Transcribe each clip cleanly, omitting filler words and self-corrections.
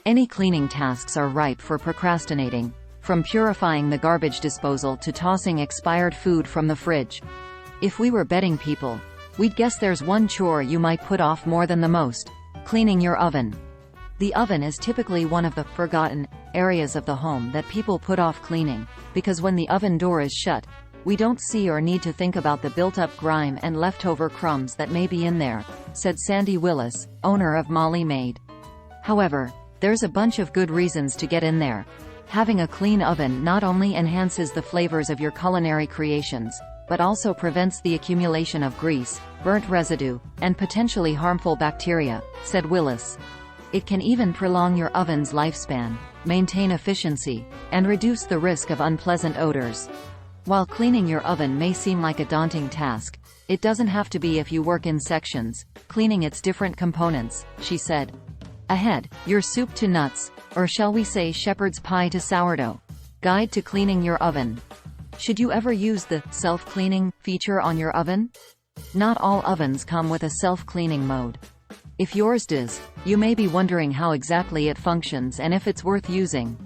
Any cleaning tasks are ripe for procrastinating, from purifying the garbage disposal to tossing expired food from the fridge. If we were betting people, we'd guess there's one chore you might put off more than the most: cleaning your oven. The oven is typically one of the forgotten areas of the home that people put off cleaning, because when the oven door is shut, we don't see or need to think about the built-up grime and leftover crumbs that may be in there, said Sandy Willis, owner of Molly Maid. However, there's a bunch of good reasons to get in there. Having a clean oven not only enhances the flavors of your culinary creations, but also prevents the accumulation of grease, burnt residue, and potentially harmful bacteria, said Willis. It can even prolong your oven's lifespan, maintain efficiency, and reduce the risk of unpleasant odors. While cleaning your oven may seem like a daunting task, it doesn't have to be if you work in sections, cleaning its different components, she said. Ahead, your soup to nuts, or shall we say shepherd's pie to sourdough, guide to cleaning your oven. Should you ever use the self-cleaning feature on your oven? Not all ovens come with a self-cleaning mode. If yours does, you may be wondering how exactly it functions and if it's worth using.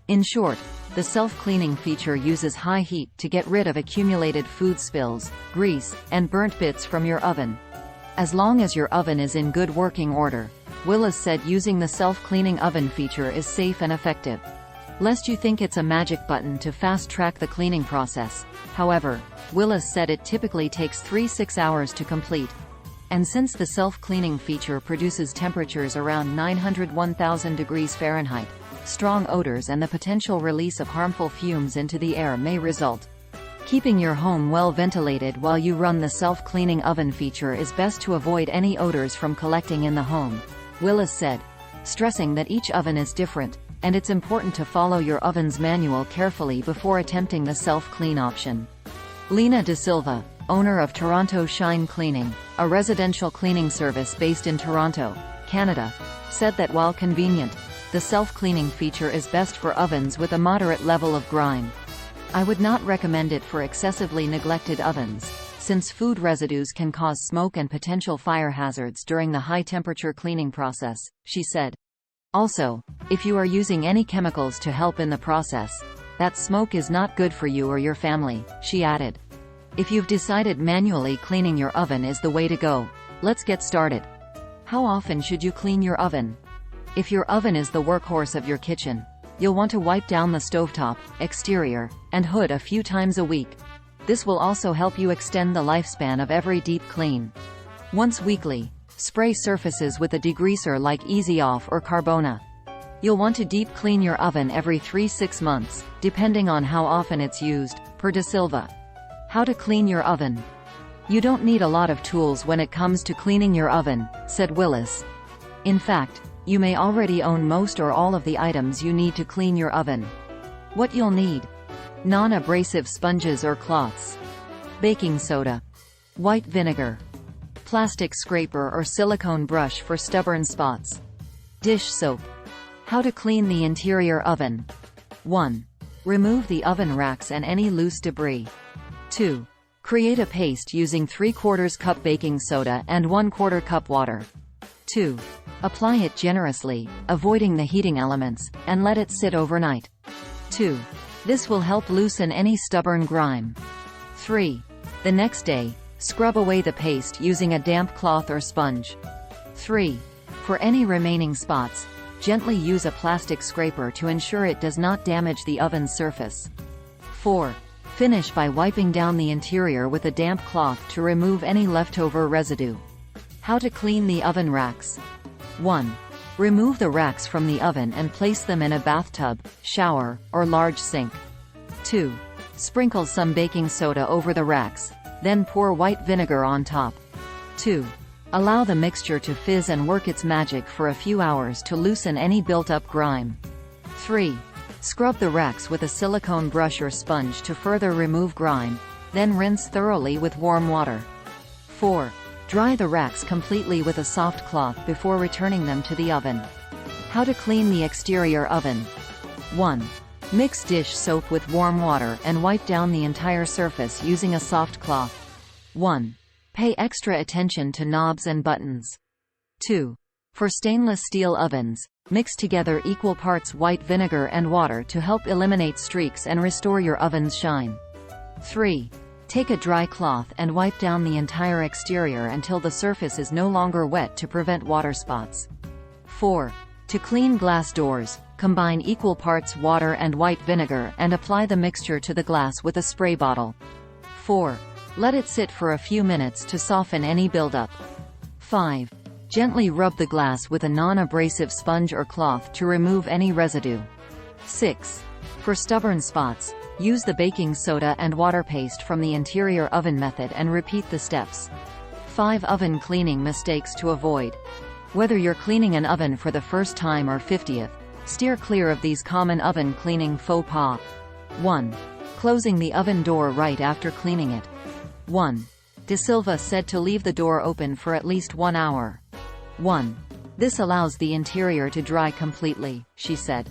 In short, the self-cleaning feature uses high heat to get rid of accumulated food spills, grease, and burnt bits from your oven. As long as your oven is in good working order, Willis said using the self-cleaning oven feature is safe and effective. Lest you think it's a magic button to fast-track the cleaning process, however, Willis said it typically takes 3-6 hours to complete. And since the self-cleaning feature produces temperatures around 901,000 degrees Fahrenheit, strong odors and the potential release of harmful fumes into the air may result. Keeping your home well ventilated while you run the self-cleaning oven feature is best to avoid any odors from collecting in the home, Willis said, stressing that each oven is different, and it's important to follow your oven's manual carefully before attempting the self-clean option. Lena De Silva, owner of Toronto Shine Cleaning, a residential cleaning service based in Toronto, Canada, said that while convenient, the self-cleaning feature is best for ovens with a moderate level of grime. I would not recommend it for excessively neglected ovens, since food residues can cause smoke and potential fire hazards during the high-temperature cleaning process, she said. Also, if you are using any chemicals to help in the process, that smoke is not good for you or your family, she added. If you've decided manually cleaning your oven is the way to go, let's get started. How often should you clean your oven? If your oven is the workhorse of your kitchen, you'll want to wipe down the stovetop, exterior, and hood a few times a week. This will also help you extend the lifespan of every deep clean. Once weekly, spray surfaces with a degreaser like Easy Off or Carbona. You'll want to deep clean your oven every 3-6 months, depending on how often it's used, per De Silva. How to clean your oven. You don't need a lot of tools when it comes to cleaning your oven, said Willis. In fact, you may already own most or all of the items you need to clean your oven. What you'll need: non-abrasive sponges or cloths, baking soda, white vinegar, plastic scraper or silicone brush for stubborn spots, dish soap. How to clean the interior oven. 1. Remove the oven racks and any loose debris. 2. Create a paste using 3/4 cup baking soda and 1/4 cup water. 2. Apply it generously, avoiding the heating elements, and let it sit overnight. 2. This will help loosen any stubborn grime. 3. The next day, scrub away the paste using a damp cloth or sponge. 3. For any remaining spots, gently use a plastic scraper to ensure it does not damage the oven's surface. 4. Finish by wiping down the interior with a damp cloth to remove any leftover residue. How to clean the oven racks. 1. Remove the racks from the oven and place them in a bathtub, shower, or large sink. 2. Sprinkle some baking soda over the racks, then pour white vinegar on top. 2. Allow the mixture to fizz and work its magic for a few hours to loosen any built-up grime. 3. Scrub the racks with a silicone brush or sponge to further remove grime, then rinse thoroughly with warm water. 4. Dry the racks completely with a soft cloth before returning them to the oven. How to clean the exterior oven. 1. Mix dish soap with warm water and wipe down the entire surface using a soft cloth. 1. Pay extra attention to knobs and buttons. 2. For stainless steel ovens, Mix together equal parts white vinegar and water to help eliminate streaks and restore your oven's shine. 3. Take a dry cloth and wipe down the entire exterior until the surface is no longer wet to prevent water spots. 4. To clean glass doors, combine equal parts water and white vinegar and apply the mixture to the glass with a spray bottle. 4. Let it sit for a few minutes to soften any buildup. 5. Gently rub the glass with a non-abrasive sponge or cloth to remove any residue. 6. For stubborn spots, use the baking soda and water paste from the interior oven method and repeat the steps. 5 Oven cleaning mistakes to avoid. Whether you're cleaning an oven for the first time or 50th, steer clear of these common oven cleaning faux pas. 1. Closing the oven door right after cleaning it. 1. De Silva said to leave the door open for at least 1 hour. 1. This allows the interior to dry completely, she said.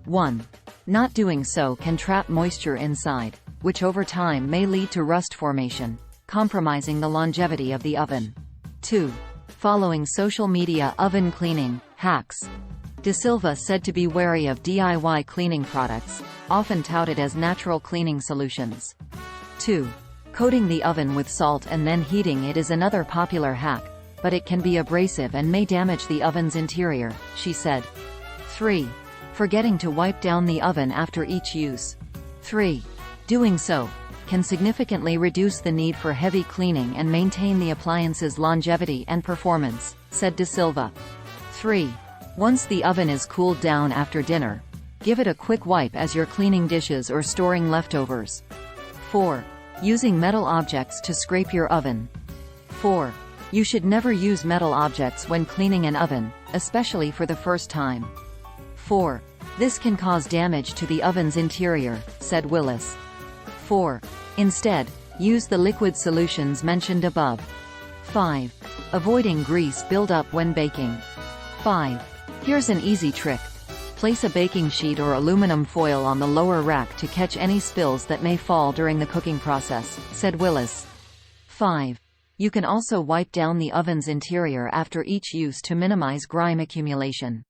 1. Not doing so can trap moisture inside, which over time may lead to rust formation, compromising the longevity of the oven. 2. Following social media oven cleaning hacks. De Silva said to be wary of DIY cleaning products, often touted as natural cleaning solutions. 2. Coating the oven with salt and then heating it is another popular hack, but it can be abrasive and may damage the oven's interior, she said. 3. Forgetting to wipe down the oven after each use. 3. Doing so can significantly reduce the need for heavy cleaning and maintain the appliance's longevity and performance, said De Silva. 3. Once the oven is cooled down after dinner, give it a quick wipe as you're cleaning dishes or storing leftovers. 4. Using metal objects to scrape your oven. 4. You should never use metal objects when cleaning an oven, especially for the first time. 4. This can cause damage to the oven's interior, said Willis. 4. Instead, use the liquid solutions mentioned above. 5. Avoiding grease buildup when baking. 5. Here's an easy trick. Place a baking sheet or aluminum foil on the lower rack to catch any spills that may fall during the cooking process, said Willis. 5. You can also wipe down the oven's interior after each use to minimize grime accumulation.